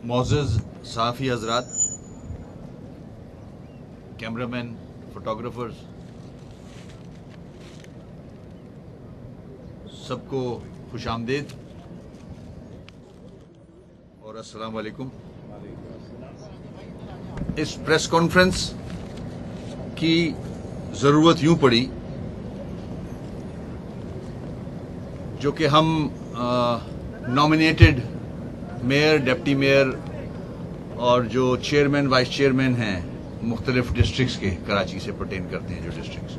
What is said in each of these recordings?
मोअज़्ज़ज़ सहाफ़ी हज़रात, cameraman, photographers, सबको खुशामदीद और अस्सलाम वालेकुम। इस प्रेस कॉन्फ्रेंस की ज़रूरत यूं पड़ी जो कि हम नॉमिनेटेड मेयर, डिप्टी मेयर और जो चेयरमैन, वाइस चेयरमैन हैं मुख्तलिफ डिस्ट्रिक्ट्स के, कराची से पर्टेन करते हैं जो डिस्ट्रिक्ट्स,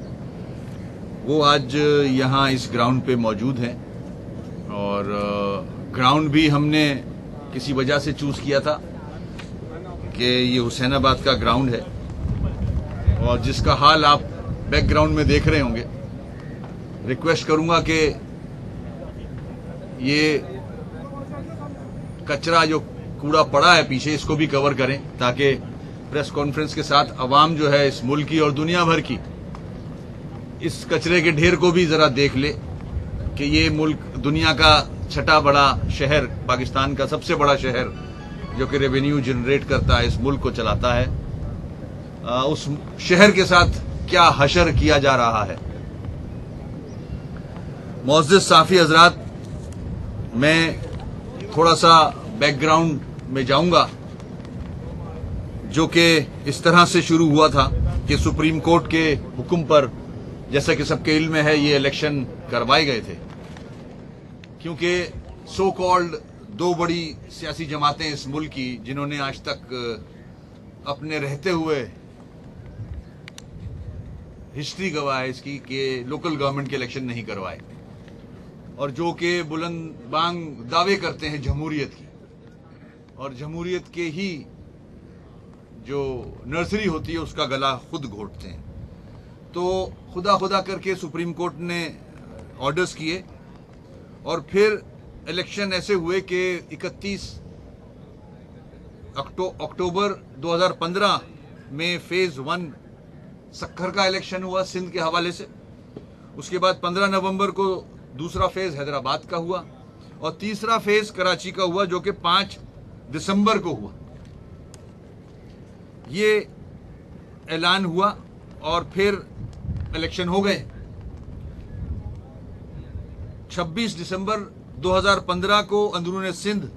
वो आज यहाँ इस ग्राउंड पे मौजूद हैं। और ग्राउंड भी हमने किसी वजह से चूज़ किया था कि ये हुसैनाबाद का ग्राउंड है और जिसका हाल आप बैकग्राउंड में देख रहे होंगे। रिक्वेस्ट करूंगा कि ये कचरा जो कूड़ा पड़ा है पीछे, इसको भी कवर करें ताकि प्रेस कॉन्फ्रेंस के साथ अवाम जो है इस मुल्क की और दुनिया भर की इस कचरे के ढेर को भी जरा देख ले कि ये मुल्क दुनिया का छठा बड़ा शहर, पाकिस्तान का सबसे बड़ा शहर जो कि रेवेन्यू जनरेट करता है, इस मुल्क को चलाता है, उस शहर के साथ क्या हशर किया जा रहा है। मोअज़्ज़ज़ सहाफ़ी हज़रात, मैं थोड़ा सा बैकग्राउंड में जाऊंगा जो कि इस तरह से शुरू हुआ था कि सुप्रीम कोर्ट के हुक्म पर, जैसा कि सबके इल्म में है, ये इलेक्शन करवाए गए थे क्योंकि सो कॉल्ड दो बड़ी सियासी जमातें इस मुल्क की, जिन्होंने आज तक अपने रहते हुए हिस्ट्री गवाह है इसकी कि लोकल गवर्नमेंट के इलेक्शन नहीं करवाए, और जो कि बुलंद बांग दावे करते हैं जमहूरियत की, और जमहूरियत के ही जो नर्सरी होती है उसका गला खुद घोटते हैं। तो खुदा खुदा करके सुप्रीम कोर्ट ने ऑर्डर्स किए और फिर इलेक्शन ऐसे हुए कि 31 अक्टूबर 2015 में फेज 1 सक्खर का इलेक्शन हुआ सिंध के हवाले से। उसके बाद 15 नवंबर को दूसरा फेज हैदराबाद का हुआ और तीसरा फेज कराची का हुआ जो कि 5 दिसंबर को हुआ। ये ऐलान हुआ और फिर इलेक्शन हो गए। 26 दिसंबर 2015 को अंदरूनी सिंध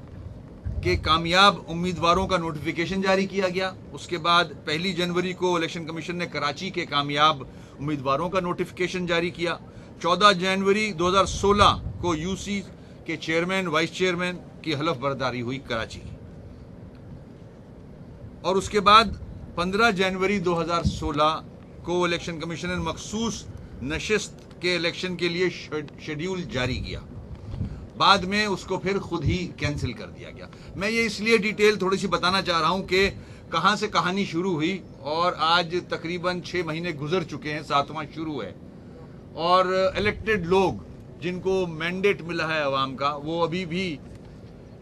के कामयाब उम्मीदवारों का नोटिफिकेशन जारी किया गया। उसके बाद 1 जनवरी को इलेक्शन कमीशन ने कराची के कामयाब उम्मीदवारों का नोटिफिकेशन जारी किया। 14 जनवरी 2016 को यूसी के चेयरमैन, वाइस चेयरमैन की हलफ बर्दारी हुई कराची की, और उसके बाद 15 जनवरी 2016 को इलेक्शन कमीशन ने मखसूस नशिस्त के इलेक्शन के लिए शेड्यूल जारी किया। बाद में उसको फिर खुद ही कैंसिल कर दिया गया। मैं ये इसलिए डिटेल थोड़ी सी बताना चाह रहा हूं कि कहां से कहानी शुरू हुई और आज तकरीबन 6 महीने गुजर चुके हैं, 7वां शुरू है, और इलेक्टेड लोग जिनको मैंडेट मिला है अवाम का, वो अभी भी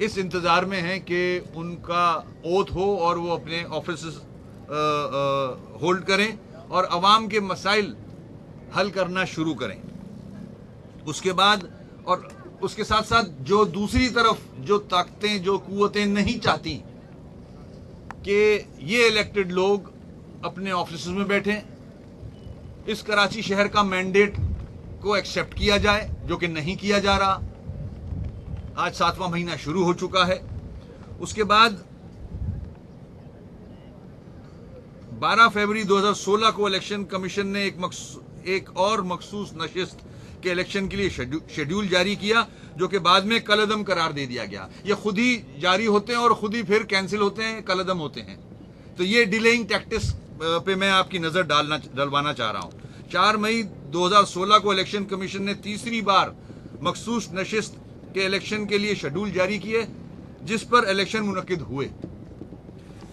इस इंतज़ार में हैं कि उनका ओथ हो और वो अपने ऑफिस होल्ड करें और अवाम के मसाइल हल करना शुरू करें। उसके बाद और उसके साथ साथ जो दूसरी तरफ जो ताकतें, जो कुव्वतें नहीं चाहती कि ये इलेक्टेड लोग अपने ऑफिस में बैठें, इस कराची शहर का मैंडेट को एक्सेप्ट किया जाए, जो कि नहीं किया जा रहा। आज 7वां महीना शुरू हो चुका है। उसके बाद 12 फरवरी 2016 को इलेक्शन कमीशन ने एक और मखसूस नशिस्त के इलेक्शन के लिए शेड्यूल जारी किया, जो कि बाद में कलअदम करार दे दिया गया। ये खुद ही जारी होते हैं और खुद ही फिर कैंसिल होते हैं, कलअदम होते हैं। तो ये डिलेइंग टैक्टिक्स पे मैं आपकी नजर डलवाना चाह रहा हूं। 4 मई 2016 को इलेक्शन कमीशन ने तीसरी बार मखसूस नशिस्त के इलेक्शन के लिए शेड्यूल जारी किए, जिस पर इलेक्शन मुनक्किद हुए।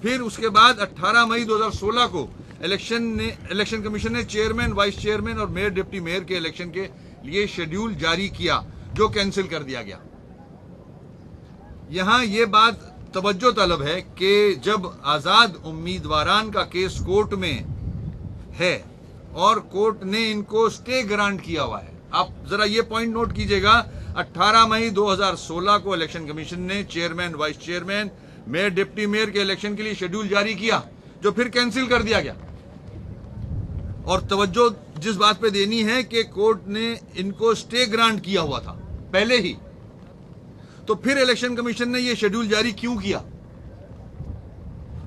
फिर उसके बाद 18 मई 2016 को इलेक्शन कमीशन ने चेयरमैन, वाइस चेयरमैन और मेयर, डिप्टी मेयर के इलेक्शन के लिए शेड्यूल जारी किया, जो कैंसिल कर दिया गया। यहां यह बात तवज्जो तलब है कि जब आजाद उम्मीदवारान का केस कोर्ट में है और कोर्ट ने इनको स्टे ग्रांट किया हुआ है, आप जरा ये पॉइंट नोट कीजिएगा, 18 मई 2016 को इलेक्शन कमीशन ने chairman, vice chairman, mayor deputy mayor के इलेक्शन के लिए शेड्यूल जारी किया, जो फिर कैंसिल कर दिया गया। और तवज्जो जिस बात पे देनी है कि कोर्ट ने इनको स्टे ग्रांट किया हुआ था पहले ही, तो फिर इलेक्शन कमीशन ने यह शेड्यूल जारी क्यों किया?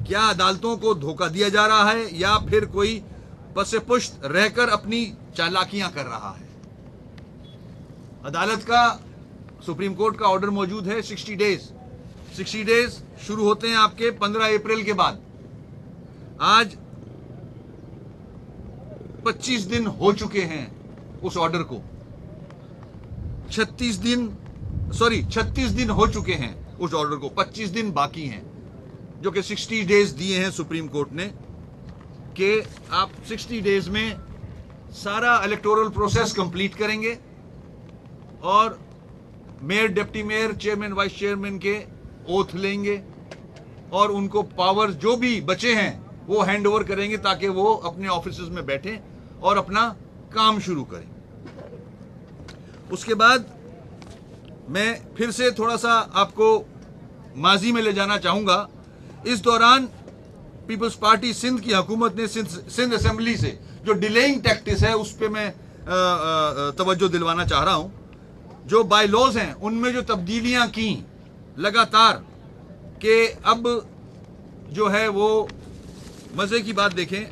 क्या अदालतों को धोखा दिया जा रहा है या फिर कोई पसे पुश्त रहकर अपनी चालाकियां कर रहा है? अदालत का, सुप्रीम कोर्ट का ऑर्डर मौजूद है 60 डेज। 60 डेज शुरू होते हैं आपके 15 अप्रैल के बाद। आज 25 दिन हो चुके हैं उस ऑर्डर को। 36 दिन हो चुके हैं उस ऑर्डर को, 25 दिन बाकी हैं, जो कि 60 डेज दिए हैं सुप्रीम कोर्ट ने कि आप 60 डेज में सारा इलेक्टोरल प्रोसेस कंप्लीट करेंगे और mayor, deputy mayor, chairman, vice chairman के ओथ लेंगे और उनको पावर जो भी बचे हैं वो हैंड ओवर करेंगे ताकि वो अपने ऑफिसेज में बैठें और अपना काम शुरू करें। उसके बाद मैं फिर से थोड़ा सा आपको माजी में ले जाना चाहूंगा। इस दौरान पीपल्स पार्टी सिंध की हुकूमत ने सिंध असेंबली से जो डिलेइंग टैक्टिस है उस पर मैं तवज्जो दिलवाना चाह रहा हूं। जो बाय लॉज हैं उनमें जो तब्दीलियां की लगातार, कि अब जो है वो मजे की बात देखें,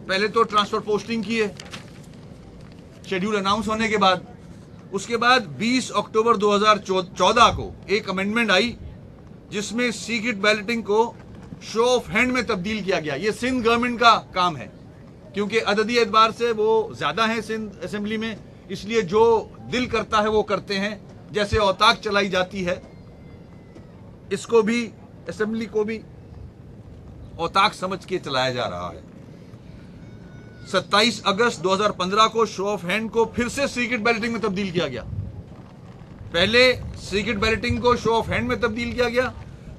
पहले तो ट्रांसफर पोस्टिंग की है शेड्यूल अनाउंस होने के बाद। उसके बाद 20 अक्टूबर 2014 को एक अमेंडमेंट आई जिसमें सीक्रेट बैलेटिंग को शो ऑफ हैंड में तब्दील किया गया। ये सिंध गवर्नमेंट का काम है क्योंकि अददी एतबार से वो ज्यादा है सिंध असेंबली में, इसलिए जो दिल करता है वो करते हैं। जैसे औताक चलाई जाती है, इसको भी, असेंबली को भी औताक समझ के चलाया जा रहा है। 27 अगस्त 2015 को शो ऑफ हैंड को फिर से सीक्रेट बैलेटिंग में तब्दील किया गया। पहले सीक्रेट बैलेटिंग को शो ऑफ हैंड में तब्दील किया गया,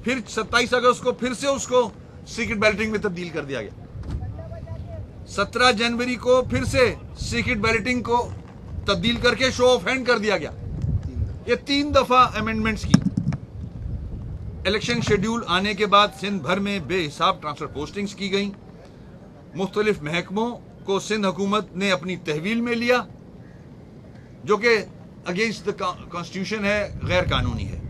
फिर 27 अगस्त को फिर से उसको सीक्रेट बैलेटिंग में तब्दील कर दिया गया। 17 जनवरी को फिर से सीक्रेट बैलेटिंग को तब्दील करके शो ऑफ हैंड कर दिया गया। ये 3 दफा अमेंडमेंट्स की। इलेक्शन शेड्यूल आने के बाद सिंध भर में बेहिसाब ट्रांसफर पोस्टिंग्स की गई। मुख्तलिफ महकमों को सिंध हुकूमत ने अपनी तहवील में लिया, जो कि अगेंस्ट द कॉन्स्टिट्यूशन है, गैर कानूनी है।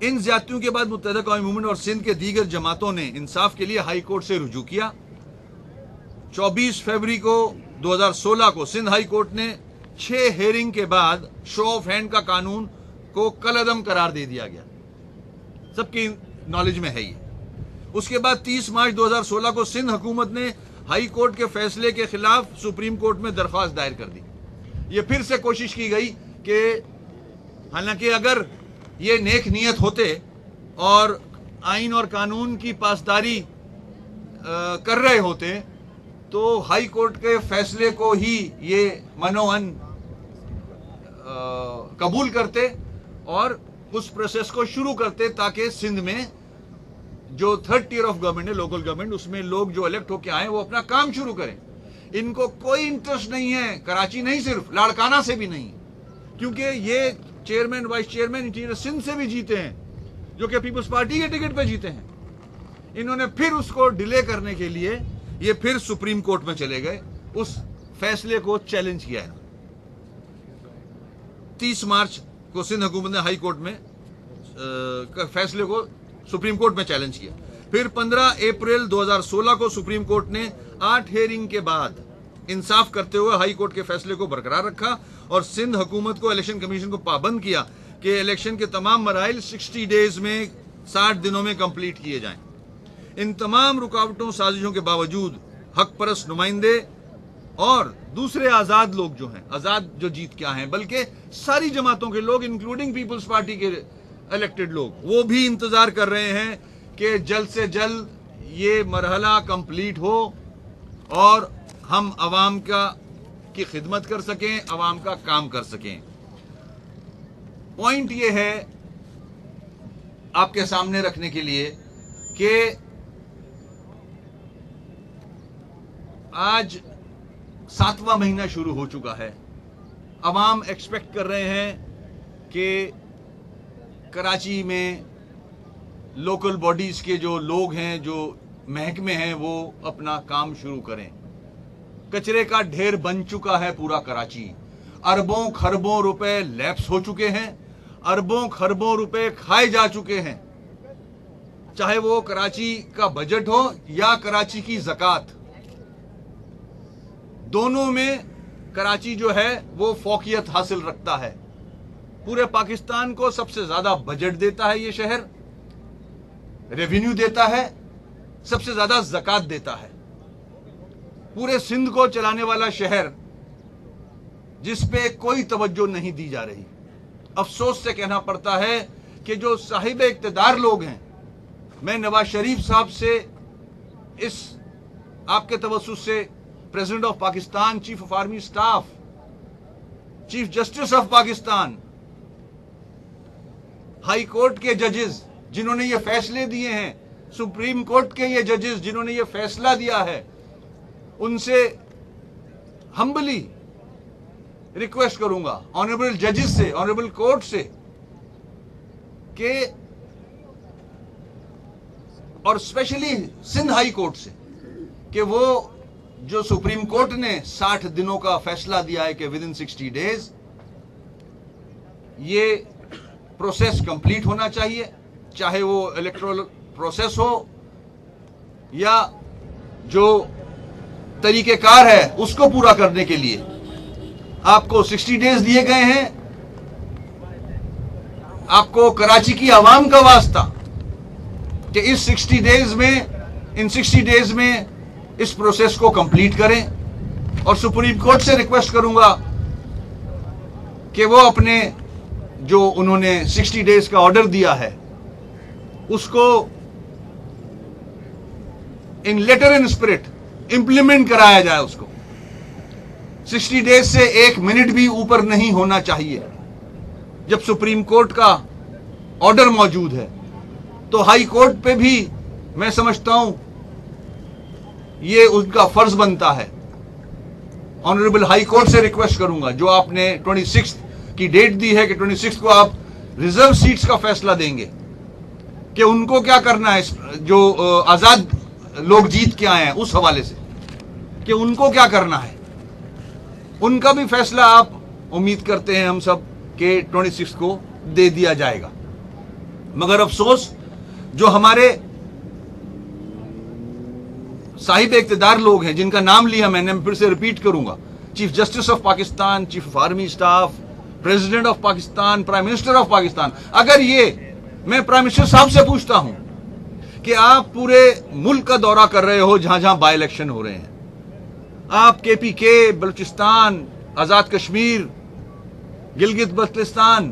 इन ज्यादतियों के बाद मुत्तहिदा कौमी मूवमेंट और सिंध के दीगर जमातों ने इंसाफ के लिए हाई कोर्ट से रुजू किया। 24 फरवरी को 2016 को सिंध हाई कोर्ट ने 6 हेयरिंग के बाद शो ऑफ हैंड का कानून को कलअदम करार दे दिया गया। सबकी नॉलेज में है ये। उसके बाद 30 मार्च 2016 को सिंध हुकूमत ने हाई कोर्ट के फैसले के खिलाफ सुप्रीम कोर्ट में दरख्वास्त दायर कर दी। ये फिर से कोशिश की गई कि हालांकि अगर ये नेक नियत होते और आइन और कानून की पासदारी कर रहे होते तो हाई कोर्ट के फैसले को ही ये मनोअन कबूल करते और उस प्रोसेस को शुरू करते ताकि सिंध में जो 3rd टियर ऑफ गवर्नमेंट है, लोकल गवर्नमेंट, उसमें लोग जो इलेक्ट होके आए वो अपना काम शुरू करें। इनको कोई इंटरेस्ट नहीं है, कराची नहीं, सिर्फ लाड़काना से भी नहीं, क्योंकि ये chairman, vice chairman interior Sindh से भी जीते हैं, जो कि पीपल्स पार्टी के टिकट पे जीते हैं। इन्होंने फिर उसको डिले करने के लिए ये फिर सुप्रीम कोर्ट में चले गए, उस फैसले को चैलेंज किया है। 30 मार्च को सिंध हुकूमत ने हाई कोर्ट में फैसले को सुप्रीम कोर्ट में चैलेंज किया। फिर 15 अप्रैल 2016 को सुप्रीम कोर्ट ने 8 हेयरिंग के बाद इंसाफ करते हुए हाई कोर्ट के फैसले को बरकरार रखा और सिंध हुकूमत को इलेक्शन कमीशन को पाबंद किया कि इलेक्शन के तमाम मराइल 60 डेज में, 60 दिनों में कंप्लीट किए जाएं। इन तमाम रुकावटों, साजिशों के बावजूद हक परस्त नुमाइंदे और दूसरे आजाद लोग जो हैं, आजाद जो जीत के आए हैं, बल्कि सारी जमातों के लोग इंक्लूडिंग पीपल्स पार्टी के इलेक्टेड लोग, वो भी इंतजार कर रहे हैं कि जल्द से जल्द ये मरहला कंप्लीट हो और हम अवाम की खिदमत कर सकें, अवाम का काम कर सकें। पॉइंट ये है आपके सामने रखने के लिए कि आज 7वां महीना शुरू हो चुका है। अवाम एक्सपेक्ट कर रहे हैं कि कराची में लोकल बॉडीज के जो लोग हैं, जो महकमे हैं, वो अपना काम शुरू करें। कचरे का ढेर बन चुका है पूरा कराची। अरबों खरबों रुपए लैप्स हो चुके हैं, अरबों खरबों रुपए खाए जा चुके हैं, चाहे वो कराची का बजट हो या कराची की ज़कात। दोनों में कराची जो है वो फौकियत हासिल रखता है। पूरे पाकिस्तान को सबसे ज्यादा बजट देता है ये शहर, रेवेन्यू देता है, सबसे ज्यादा ज़कात देता है। पूरे सिंध को चलाने वाला शहर जिस पे कोई तवज्जो नहीं दी जा रही। अफसोस से कहना पड़ता है कि जो साहिब इक्तदार लोग हैं, मैं नवाज शरीफ साहब से इस आपके तवस्सुस से president of Pakistan, chief of army staff, chief justice of Pakistan, high court के जजेस जिन्होंने ये फैसले दिए हैं, सुप्रीम कोर्ट के ये जजेस जिन्होंने ये फैसला दिया है, उनसे हम्बली रिक्वेस्ट करूंगा, ऑनरेबल जजेस से, ऑनरेबल कोर्ट से, कि और स्पेशली सिंध हाई कोर्ट से, कि वो जो सुप्रीम कोर्ट ने 60 दिनों का फैसला दिया है कि विद इन 60 डेज ये प्रोसेस कंप्लीट होना चाहिए, चाहे वो इलेक्टोरल प्रोसेस हो या जो तरीकेकार है उसको पूरा करने के लिए आपको 60 डेज दिए गए हैं। आपको कराची की आवाम का वास्ता कि इस 60 डेज में, इन 60 डेज में इस प्रोसेस को कंप्लीट करें। और सुप्रीम कोर्ट से रिक्वेस्ट करूंगा कि वो अपने जो उन्होंने 60 डेज का ऑर्डर दिया है उसको इन लेटर इन स्पिरिट इंप्लीमेंट कराया जाए। उसको 60 डेज से 1 मिनट भी ऊपर नहीं होना चाहिए। जब सुप्रीम कोर्ट का ऑर्डर मौजूद है तो हाई कोर्ट पे भी मैं समझता हूं ये उनका फर्ज बनता है। ऑनरेबल हाई कोर्ट से रिक्वेस्ट करूंगा, जो आपने 26 की डेट दी है कि 26 को आप रिजर्व सीट्स का फैसला देंगे कि उनको क्या करना है, जो आजाद लोग जीत के आए हैं उस हवाले से कि उनको क्या करना है, उनका भी फैसला आप उम्मीद करते हैं हम सब कि 26 को दे दिया जाएगा। मगर अफसोस जो हमारे साहिब इक्तदार लोग हैं जिनका नाम लिया मैंने, फिर से रिपीट करूंगा, chief justice of Pakistan, chief of army staff, president of Pakistan, prime minister of Pakistan, अगर ये, मैं प्राइम मिनिस्टर साहब से पूछता हूं कि आप पूरे मुल्क का दौरा कर रहे हो जहां जहां बाई इलेक्शन हो रहे हैं, आप KPK, बलूचिस्तान, आजाद कश्मीर, गिलगित बल्तिस्तान,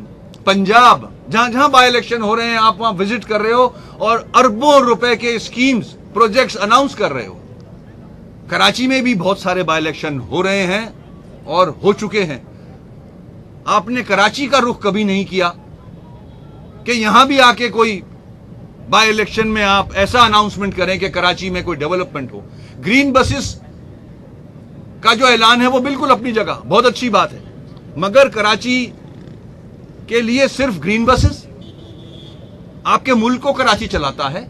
पंजाब, जहां जहां बाई इलेक्शन हो रहे हैं आप वहां विजिट कर रहे हो और अरबों रुपए के स्कीम्स, प्रोजेक्ट्स अनाउंस कर रहे हो। कराची में भी बहुत सारे बाई इलेक्शन हो रहे हैं और हो चुके हैं। आपने कराची का रुख कभी नहीं किया कि यहां भी आके कोई बाई इलेक्शन में आप ऐसा अनाउंसमेंट करें कि कराची में कोई डेवलपमेंट हो। ग्रीन बसेस का जो ऐलान है वो बिल्कुल अपनी जगह बहुत अच्छी बात है, मगर कराची के लिए सिर्फ ग्रीन बसेस, आपके मुल्क को कराची चलाता है,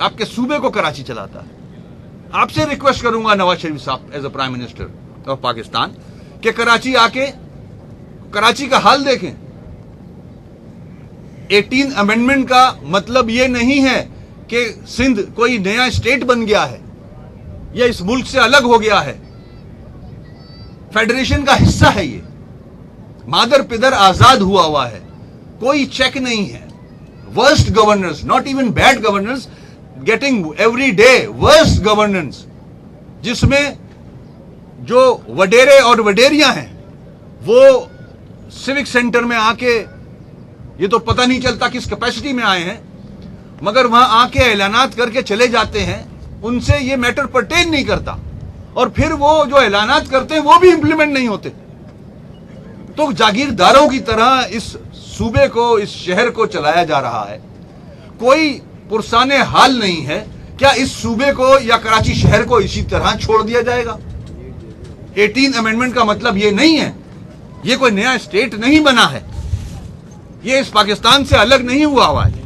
आपके सूबे को कराची चलाता है। आपसे रिक्वेस्ट करूंगा नवाज शरीफ साहब as a prime minister of Pakistan कि कराची आके कराची का हाल देखें। 18 अमेंडमेंट का मतलब यह नहीं है कि सिंध कोई नया स्टेट बन गया है या इस मुल्क से अलग हो गया है। फेडरेशन का हिस्सा है ये, मादर पिदर आजाद हुआ है, कोई चेक नहीं है। Worst governance, not even bad governance, getting every day worst governance, जिसमें जो वडेरे और वडेरियां हैं वो सिविक सेंटर में आके, ये तो पता नहीं चलता किस कैपेसिटी में आए हैं, मगर वहां आके ऐलानात करके चले जाते हैं, उनसे ये मैटर पर्टेन नहीं करता, और फिर वो जो ऐलानात करते हैं वो भी इंप्लीमेंट नहीं होते। तो जागीरदारों की तरह इस सूबे को, इस शहर को चलाया जा रहा है। कोई पुरसाने हाल नहीं है। क्या इस सूबे को या कराची शहर को इसी तरह छोड़ दिया जाएगा? 18 अमेंडमेंट का मतलब यह नहीं है, यह कोई नया स्टेट नहीं बना है। ये इस पाकिस्तान से अलग नहीं हुआ हुआ है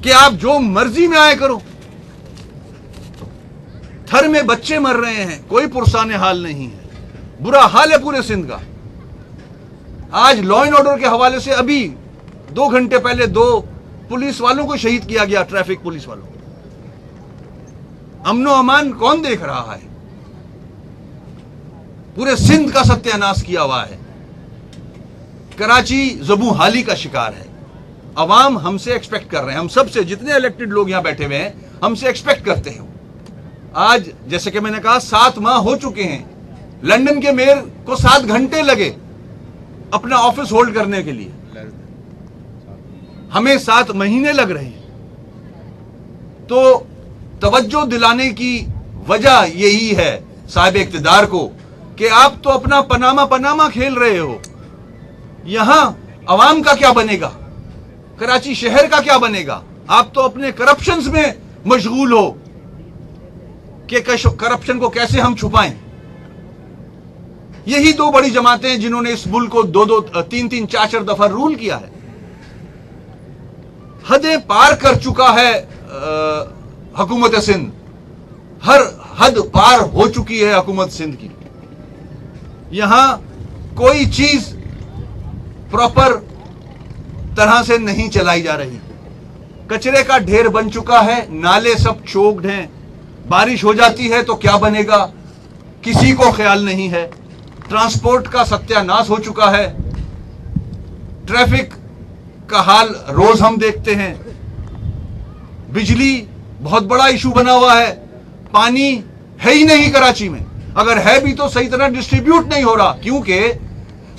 कि आप जो मर्जी में आए करो। थर में बच्चे मर रहे हैं, कोई पुरसाने हाल नहीं है, बुरा हाल है पूरे सिंध का। आज लॉ एंड ऑर्डर के हवाले से अभी 2 घंटे पहले 2 पुलिस वालों को शहीद किया गया, ट्रैफिक पुलिस वालों को। अमनो अमान कौन देख रहा है? पूरे सिंध का सत्यानाश किया हुआ है। कराची ज़बू हाली का शिकार है। अवाम हमसे एक्सपेक्ट कर रहे हैं, हम सबसे, जितने इलेक्टेड लोग यहां बैठे हुए हैं, हमसे एक्सपेक्ट करते हैं। आज जैसे कि मैंने कहा 7 माह हो चुके हैं। लंदन के मेयर को 7 घंटे लगे अपना ऑफिस होल्ड करने के लिए, हमें 7 महीने लग रहे हैं। तो तवज्जो दिलाने की वजह यही है साहिब इक्तिदार को कि आप तो अपना पनामा खेल रहे हो। यहां अवाम का क्या बनेगा? कराची शहर का क्या बनेगा? आप तो अपने करप्शंस में मशगूल हो कि करप्शन को कैसे हम छुपाएं। यही 2 बड़ी जमातें जिन्होंने इस मुल्क को 2-2, 3-3, 4-4 दफा रूल किया है। हदें पार कर चुका है हुकूमत सिंध, हर हद पार हो चुकी है हुकूमत सिंध की। यहां कोई चीज प्रॉपर तरह से नहीं चलाई जा रही। कचरे का ढेर बन चुका है, नाले सब चोक्ड हैं। बारिश हो जाती है तो क्या बनेगा किसी को ख्याल नहीं है। ट्रांसपोर्ट का सत्यानाश हो चुका है। ट्रैफिक का हाल रोज हम देखते हैं। बिजली बहुत बड़ा इशू बना हुआ है। पानी है ही नहीं कराची में, अगर है भी तो सही तरह डिस्ट्रीब्यूट नहीं हो रहा, क्योंकि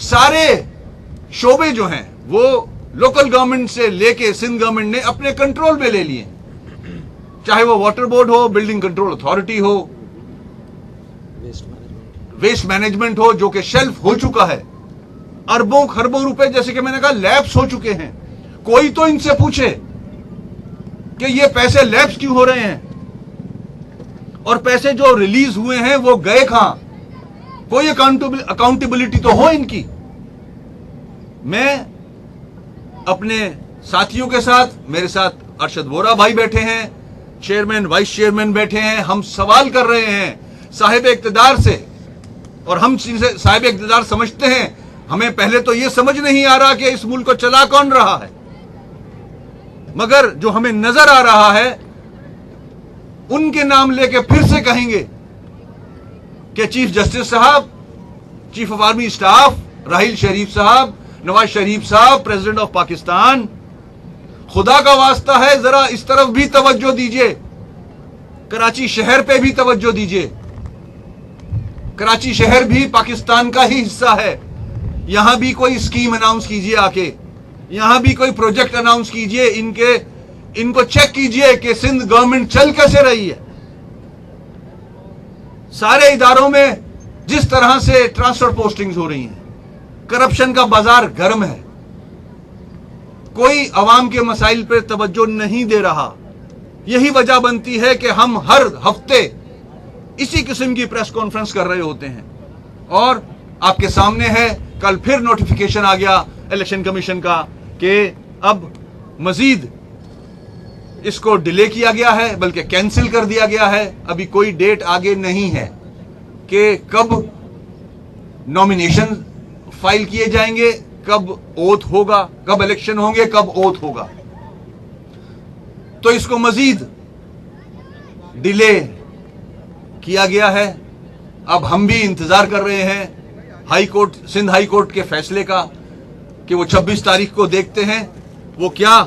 सारे शोबे जो हैं वो लोकल गवर्नमेंट से लेके सिंध गवर्नमेंट ने अपने कंट्रोल में ले लिए। चाहे वो वाटर बोर्ड हो, बिल्डिंग कंट्रोल अथॉरिटी हो, वेस्ट मैनेजमेंट हो, जो कि शेल्फ हो चुका है। अरबों खरबों रुपए, जैसे कि मैंने कहा, लैप्स हो चुके हैं। कोई तो इनसे पूछे कि ये पैसे लैप्स क्यों हो रहे हैं, और पैसे जो रिलीज हुए हैं वो गए कहां? कोई अकाउंटेबिलिटी तो हो इनकी। मैं अपने साथियों के साथ, मेरे साथ अरशद वोरा भाई बैठे हैं, चेयरमैन वाइस चेयरमैन बैठे हैं, हम सवाल कर रहे हैं साहिब इक्तिदार से, और हम साहिब इक्तिदार समझते हैं। हमें पहले तो यह समझ नहीं आ रहा कि इस मुल्क को चला कौन रहा है, मगर जो हमें नजर आ रहा है उनके नाम लेके फिर से कहेंगे कि चीफ जस्टिस साहब, chief of army staff Raheel Sharif साहब, नवाज शरीफ साहब, प्रेसिडेंट ऑफ पाकिस्तान, खुदा का वास्ता है जरा इस तरफ भी तवज्जो दीजिए। कराची शहर पे भी तवज्जो दीजिए। कराची शहर भी पाकिस्तान का ही हिस्सा है। यहां भी कोई स्कीम अनाउंस कीजिए आके, यहां भी कोई प्रोजेक्ट अनाउंस कीजिए। इनको चेक कीजिए कि सिंध गवर्नमेंट चल कैसे रही है। सारे इदारों में जिस तरह से ट्रांसफर पोस्टिंग्स हो रही हैं, करप्शन का बाजार गर्म है, कोई अवाम के मसाइल पे तवज्जो नहीं दे रहा। यही वजह बनती है कि हम हर हफ्ते इसी किस्म की प्रेस कॉन्फ्रेंस कर रहे होते हैं। और आपके सामने है, कल फिर नोटिफिकेशन आ गया इलेक्शन कमीशन का कि अब मजीद इसको डिले किया गया है, बल्कि कैंसिल कर दिया गया है। अभी कोई डेट आगे नहीं है कि कब नॉमिनेशन फाइल किए जाएंगे, कब ओथ होगा, कब इलेक्शन होंगे, कब ओथ होगा। तो इसको मजीद डिले किया गया है। अब हम भी इंतजार कर रहे हैं high court, Sindh high court के फैसले का, कि वो 26 तारीख को देखते हैं वो क्या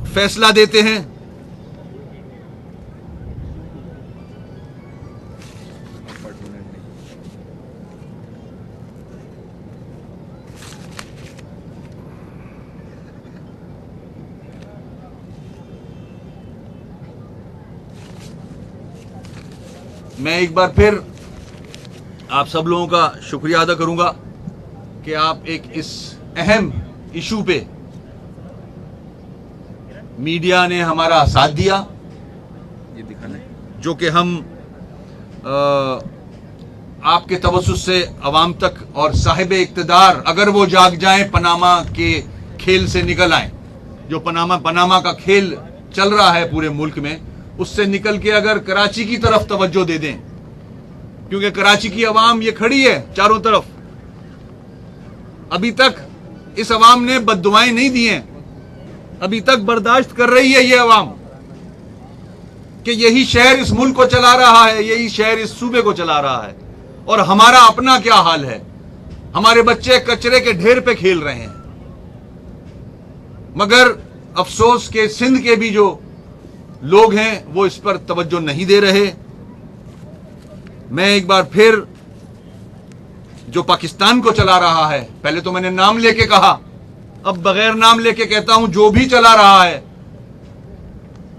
फैसला देते हैं। मैं एक बार फिर आप सब लोगों का शुक्रिया अदा करूंगा कि आप एक इस अहम इशू पे मीडिया ने हमारा साथ दिया, ये दिखाना है, जो कि आपके तवज्जुह से अवाम तक और साहिब इक्तदार अगर वो जाग जाएं, पनामा के खेल से निकल आए, जो पनामा का खेल चल रहा है पूरे मुल्क में, उससे निकल के अगर कराची की तरफ तवज्जो दे दें, क्योंकि कराची की अवाम ये खड़ी है चारों तरफ। अभी तक इस अवाम ने बद्दुआएं नहीं दी हैं, अभी तक बर्दाश्त कर रही है ये अवाम कि यही शहर इस मुल्क को चला रहा है, यही शहर इस सूबे को चला रहा है। और हमारा अपना क्या हाल है, हमारे बच्चे कचरे के ढेर पे खेल रहे हैं। मगर अफसोस के सिंध के भी जो लोग हैं वो इस पर तवज्जो नहीं दे रहे। मैं एक बार फिर जो पाकिस्तान को चला रहा है, पहले तो मैंने नाम लेके कहा, अब बगैर नाम लेके कहता हूं, जो भी चला रहा है,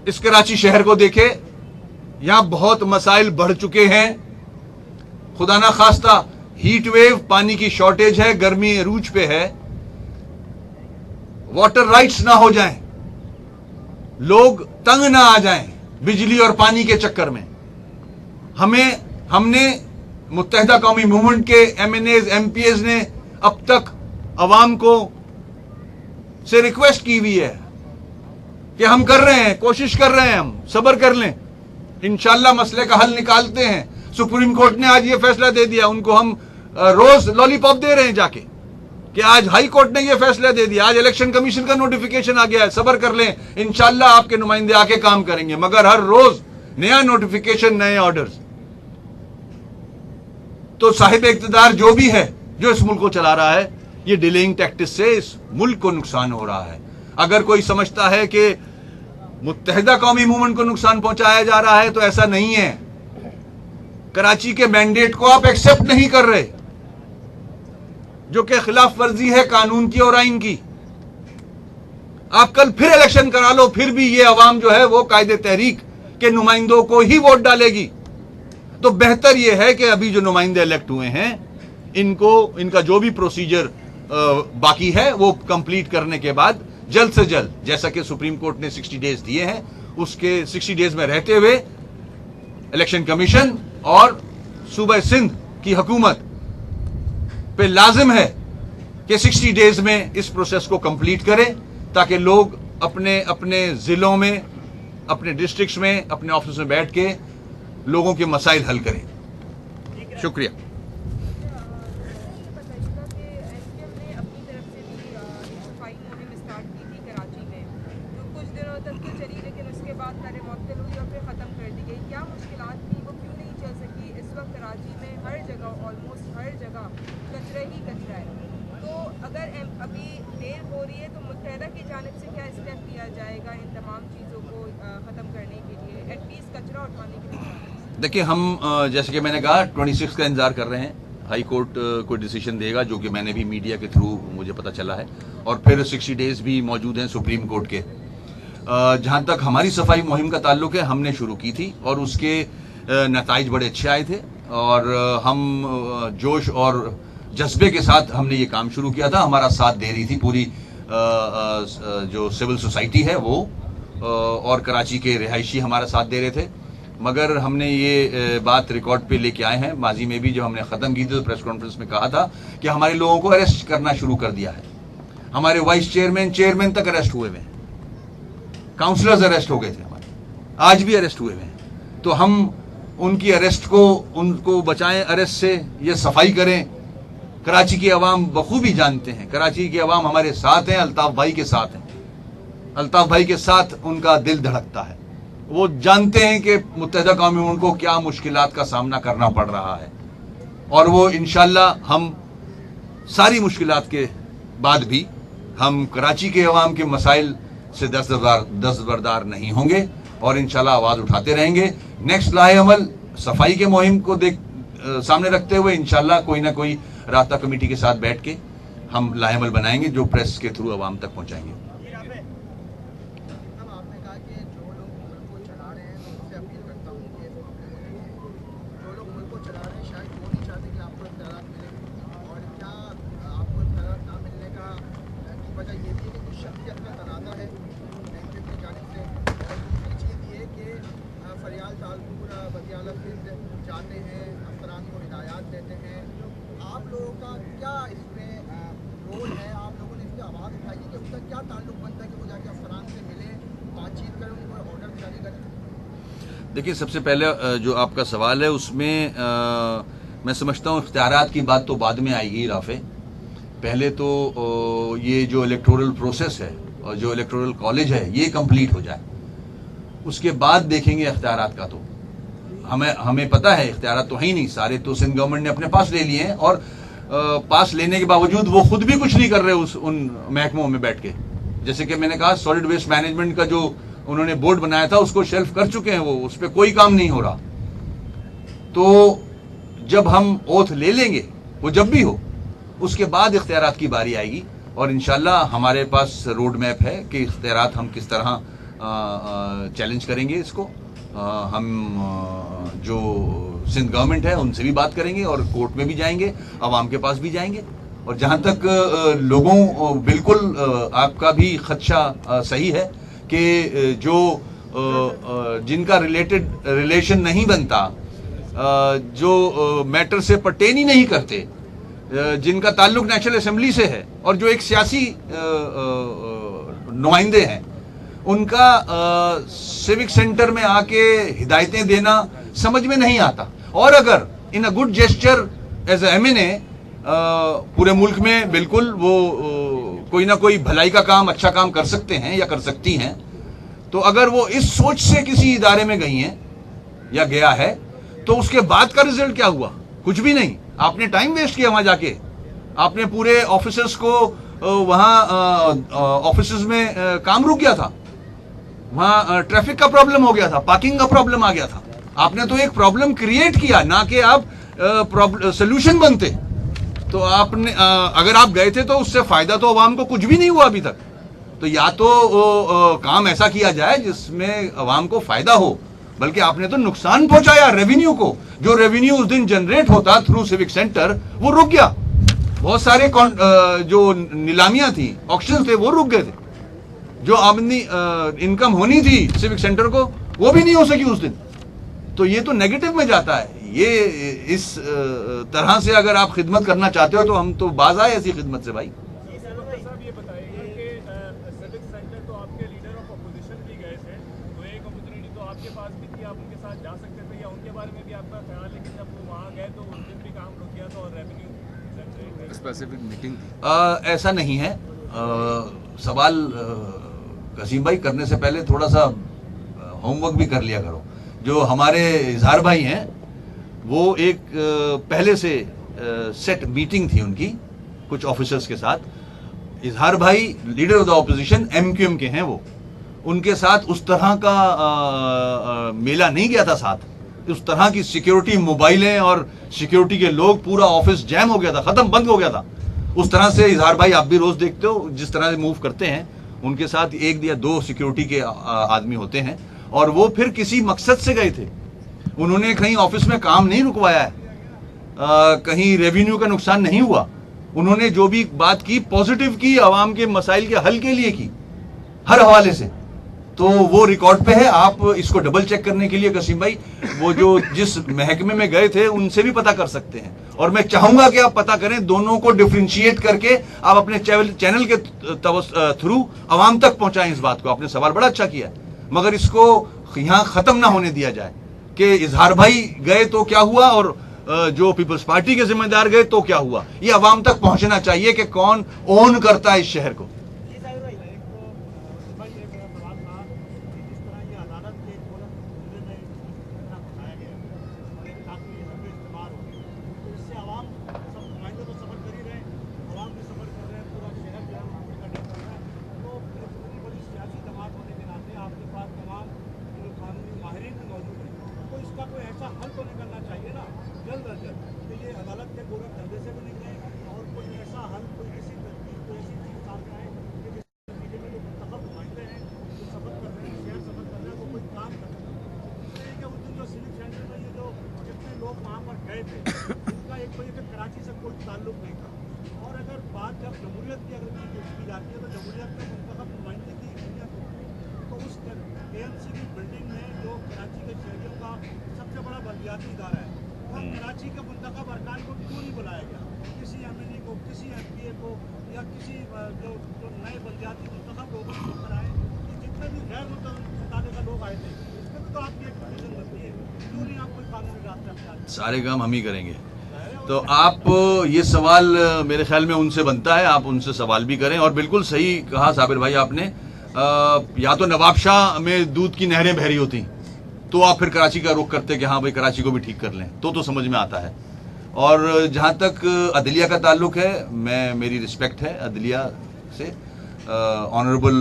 इस कराची शहर को देखे, यहां बहुत मसाइल बढ़ चुके हैं। खुदा ना खास्ता हीट वेव, पानी की शॉर्टेज है, गर्मी अरूज पे है, वाटर राइट्स ना हो जाएं, लोग तंग ना आ जाएं बिजली और पानी के चक्कर में। हमने मुत्तहिदा कौमी मूवमेंट के MNAs MPs ने अब तक अवाम को से रिक्वेस्ट की हुई है कि हम कर रहे हैं, कोशिश कर रहे हैं, हम सब्र कर लें, इंशाल्लाह मसले का हल निकालते हैं। सुप्रीम कोर्ट ने आज ये फैसला दे दिया, उनको हम रोज लॉलीपॉप दे रहे हैं जाके कि आज हाई कोर्ट ने ये फैसला दे दिया, आज इलेक्शन कमीशन का नोटिफिकेशन आ गया है, सब्र कर लें, इंशाल्लाह आपके नुमाइंदे आके काम करेंगे। मगर हर रोज नया नोटिफिकेशन, नए ऑर्डर्स। तो साहिब इक्तदार जो भी है, जो इस मुल्क को चला रहा है, ये डिलेइंग टैक्टिस से इस मुल्क को नुकसान हो रहा है। अगर कोई समझता है कि मुत्तहिदा कौमी मूवमेंट को नुकसान पहुंचाया जा रहा है, तो ऐसा नहीं है। कराची के मैंडेट को आप एक्सेप्ट नहीं कर रहे, जो कि खिलाफ वर्जी है कानून की और आइन की। आप कल फिर इलेक्शन करा लो, फिर भी ये अवाम जो है वो कायदे तहरीक के नुमाइंदों को ही वोट डालेगी। तो बेहतर यह है कि अभी जो नुमाइंदे इलेक्ट हुए हैं, इनका जो भी प्रोसीजर बाकी है वो कंप्लीट करने के बाद जल्द से जल्द, जैसा कि सुप्रीम कोर्ट ने 60 डेज दिए हैं, उसके 60 डेज में रहते हुए इलेक्शन कमीशन और सूबा सिंध की हुकूमत पे लाजिम है कि 60 डेज में इस प्रोसेस को कंप्लीट करें, ताकि लोग अपने अपने जिलों में, अपने डिस्ट्रिक्ट्स में, अपने ऑफिस में बैठ के लोगों के मसाइल हल करें। शुक्रिया। देखिए, हम जैसे कि मैंने कहा 26 का इंतजार कर रहे हैं, हाई कोर्ट कोई डिसीजन देगा, जो कि मैंने भी मीडिया के थ्रू मुझे पता चला है, और फिर 60 डेज भी मौजूद हैं सुप्रीम कोर्ट के। जहां तक हमारी सफाई मुहिम का ताल्लुक है, हमने शुरू की थी और उसके नताइज बड़े अच्छे आए थे, और हम जोश और जज्बे के साथ हमने ये काम शुरू किया था। हमारा साथ दे रही थी पूरी जो सिविल सोसाइटी है वो, और कराची के रिहायशी हमारा साथ दे रहे थे। मगर हमने ये बात रिकॉर्ड पे लेके आए हैं, माजी में भी जब हमने ख़त्म की थी तो प्रेस कॉन्फ्रेंस में कहा था कि हमारे लोगों को अरेस्ट करना शुरू कर दिया है। हमारे वाइस चेयरमैन तक अरेस्ट हुए हुए हैं, काउंसलर्स अरेस्ट हो गए थे हमारे, आज भी अरेस्ट हुए हुए हैं। तो हम उनकी अरेस्ट को, उनको बचाएं अरेस्ट से, ये सफाई करें। कराची की अवाम बखूबी जानते हैं, कराची की अवाम हमारे साथ हैं, अल्ताफ भाई के साथ हैं, अल्ताफ भाई के साथ उनका दिल धड़कता है। वो जानते हैं कि मुत्तहिदा कौमी मूवमेंट को क्या मुश्किलात का सामना करना पड़ रहा है, और वो इंशाल्लाह हम सारी मुश्किलात के बाद भी हम कराची के अवाम के मसाइल से दस्तबरदार नहीं होंगे, और इंशाल्लाह आवाज़ उठाते रहेंगे। नेक्स्ट लाहेअमल सफाई के मुहिम को सामने रखते हुए इंशाल्लाह कोई ना कोई राब्ता कमेटी के साथ बैठ के हम लाहेअमल बनाएंगे, जो प्रेस के थ्रू अवाम तक पहुँचाएंगे। फरियाल तालपुर बदियाला फिर जाते हैं, अफसरान को हिदायत आवाज़ देते हैं। आप लोगों का क्या इसमें रोल है? आप लोगों ने इस पर आवाज़ उठाई है कि उनका क्या ताल्लुक बनता है कि वो जाके अफसरान से मिले, बातचीत करें, उनको ऑर्डर जारी करें? देखिए, सबसे पहले जो आपका सवाल है उसमें मैं समझता हूँ इख्तियारात की बात तो बाद में आएगी राफे। पहले तो ये जो इलेक्टोरल प्रोसेस है और जो इलेक्टोरल कॉलेज है ये कंप्लीट हो जाए, उसके बाद देखेंगे इख्तियारात का। तो हमें पता है इख्तियारात तो है ही नहीं, सारे तो सिंध गवर्नमेंट ने अपने पास ले लिए हैं और पास लेने के बावजूद वो खुद भी कुछ नहीं कर रहे उन महकमों में बैठ के। जैसे कि मैंने कहा, सॉलिड वेस्ट मैनेजमेंट का जो उन्होंने बोर्ड बनाया था उसको शेल्फ कर चुके हैं, वो उस पर कोई काम नहीं हो रहा। तो जब हम ओथ ले लेंगे, वो जब भी हो, उसके बाद इख्तियारात की बारी आएगी और इंशाल्लाह हमारे पास रोड मैप है कि इख्तियारात हम किस तरह चैलेंज करेंगे इसको। हम जो सिंध गवर्नमेंट है उनसे भी बात करेंगे और कोर्ट में भी जाएंगे, अवाम के पास भी जाएंगे। और जहां तक लोगों, बिल्कुल आपका भी खदशा सही है कि जो जिनका रिलेशन नहीं बनता, जो मैटर से पर्टेन ही नहीं करते, जिनका ताल्लुक नेशनल असेंबली से है और जो एक सियासी नुमाइंदे हैं, उनका सिविक सेंटर में आके हिदायतें देना समझ में नहीं आता। और अगर in a good gesture as MNA पूरे मुल्क में बिल्कुल वो कोई ना कोई भलाई का काम, अच्छा काम कर सकते हैं या कर सकती हैं, तो अगर वो इस सोच से किसी इदारे में गई हैं या गया है, तो उसके बाद का रिजल्ट क्या हुआ? कुछ भी नहीं। आपने टाइम वेस्ट किया वहां जाके, आपने पूरे ऑफिसर्स को वहां ऑफिसर्स में काम रुक गया था, वहां ट्रैफिक का प्रॉब्लम हो गया था, पार्किंग का प्रॉब्लम आ गया था। आपने तो एक प्रॉब्लम क्रिएट किया, ना कि आप सोल्यूशन बनते। तो आपने अगर आप गए थे तो उससे फायदा तो अवाम को कुछ भी नहीं हुआ अभी तक। तो या तो काम ऐसा किया जाए जिसमें अवाम को फायदा हो, बल्कि आपने तो नुकसान पहुंचाया रेवेन्यू को। जो रेवेन्यू उस दिन जनरेट होता थ्रू सिविक सेंटर, वो रुक गया। बहुत सारे जो नीलामियां थी, ऑक्शन थे, वो रुक गए थे। जो आमदनी इनकम होनी थी सिविक सेंटर को, वो भी नहीं हो सकी उस दिन। तो ये तो नेगेटिव में जाता है। ये इस तरह से अगर आप खिदमत करना चाहते हो तो हम तो बाज आए ऐसी खिदमत से भाई। स्पेसिफिक मीटिंग थी? ऐसा नहीं है। सवाल कसीम भाई करने से पहले थोड़ा सा होमवर्क भी कर लिया करो। जो हमारे इजहार भाई हैं, वो एक पहले से सेट मीटिंग थी उनकी कुछ ऑफिसर्स के साथ। इजहार भाई leader of the opposition MQM के हैं, वो उनके साथ उस तरह का मेला नहीं गया था साथ। उस तरह की सिक्योरिटी, मोबाइलें और सिक्योरिटी के लोग, पूरा ऑफिस जैम हो गया था, खत्म, बंद हो गया था। उस तरह से इजहार भाई आप भी रोज देखते हो जिस तरह से मूव करते हैं, उनके साथ एक या दो सिक्योरिटी के आदमी होते हैं और वो फिर किसी मकसद से गए थे। उन्होंने कहीं ऑफिस में काम नहीं रुकवाया है, कहीं रेवेन्यू का नुकसान नहीं हुआ। उन्होंने जो भी बात की पॉजिटिव की, आवाम के मसाइल के हल के लिए की, हर हवाले से। तो वो रिकॉर्ड पे है। आप इसको डबल चेक करने के लिए कसीम भाई, वो जो जिस महकमे में गए थे उनसे भी पता कर सकते हैं। और मैं चाहूंगा कि आप पता करें, दोनों को डिफरेंशिएट करके आप अपने चैनल के थ्रू आवाम तक पहुंचाएं इस बात को। आपने सवाल बड़ा अच्छा किया, मगर इसको यहां खत्म ना होने दिया जाए कि इजहार भाई गए तो क्या हुआ और जो पीपल्स पार्टी के जिम्मेदार गए तो क्या हुआ। ये आवाम तक पहुंचना चाहिए कि कौन ओन करता है इस शहर को। कराची से कोई ताल्लुक नहीं था। और अगर बात जब जमहूरियत की अगर की जाती है तो जमहूरियत में मुंतखब नुमाइंदगी अहमियत होती है। तो उस केएमसी की बिल्डिंग में जो कराची के शहरियों का सबसे बड़ा बल्दियाती इदारा है, कराची के मुंतखब अरकान को क्यों नहीं बुलाया गया? किसी एमएलए को, किसी एमपीए को या किसी जो नए बलदियाती मुंतखब लोगों को कराए, जितने भी गैर मुताले का लोग आए थे, इसमें भी तो आपकी एक डिसीजन बनती है, क्यों नहीं आप कोई कानूनी रास्ता अपनाते? सारे काम हम ही करेंगे। तो आप ये सवाल मेरे ख्याल में उनसे बनता है, आप उनसे सवाल भी करें। और बिल्कुल सही कहा साबिर भाई आपने, या तो नवाबशाह में दूध की नहरें बह रही होती तो आप फिर कराची का रुख करते कि हाँ भाई कराची को भी ठीक कर लें, तो समझ में आता है। और जहाँ तक अदलिया का ताल्लुक है, मेरी रिस्पेक्ट है अदलिया से, ऑनरेबल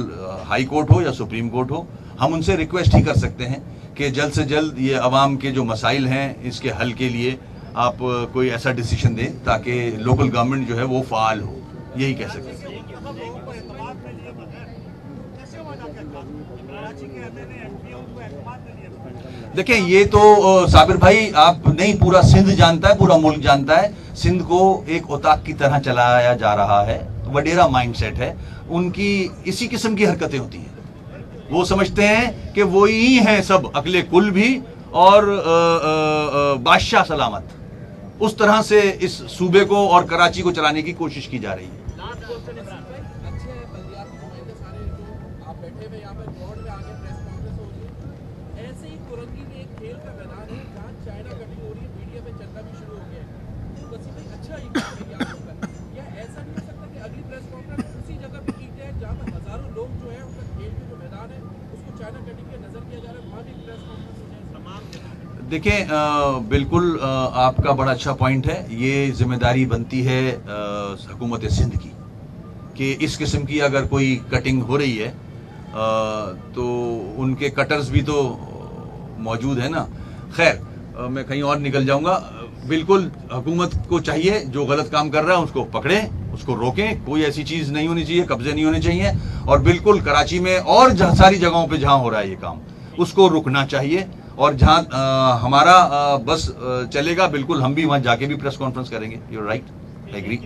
हाई कोर्ट हो या सुप्रीम कोर्ट हो, हम उनसे रिक्वेस्ट ही कर सकते हैं कि जल्द से जल्द ये अवाम के जो मसाइल हैं इसके हल के लिए आप कोई ऐसा डिसीजन दें ताकि लोकल गवर्नमेंट जो है वो फाल हो, यही कह सकते हैं। देखें, ये तो साबिर भाई आप नहीं, पूरा सिंध जानता है, पूरा मुल्क जानता है, सिंध को एक औताक की तरह चलाया जा रहा है, वडेरा माइंडसेट है उनकी, इसी किस्म की हरकतें होती हैं। वो समझते हैं कि वो ही हैं सब, अगले कुल भी और बादशाह सलामत। उस तरह से इस सूबे को और कराची को चलाने की कोशिश की जा रही है। देखें, बिल्कुल आपका बड़ा अच्छा पॉइंट है। ये जिम्मेदारी बनती है हुकूमत सिंध की कि इस किस्म की अगर कोई कटिंग हो रही है तो उनके कटर्स भी तो मौजूद है ना। खैर, मैं कहीं और निकल जाऊंगा। बिल्कुल हुकूमत को चाहिए जो गलत काम कर रहा है उसको पकड़ें, उसको रोकें, कोई ऐसी चीज नहीं होनी चाहिए, कब्जे नहीं होने चाहिए। और बिल्कुल कराची में और सारी जगहों पे जहां हो रहा है ये काम, उसको रुकना चाहिए। और जहां हमारा बस चलेगा, बिल्कुल हम भी वहां जाके भी प्रेस कॉन्फ्रेंस करेंगे। You are right, I agree.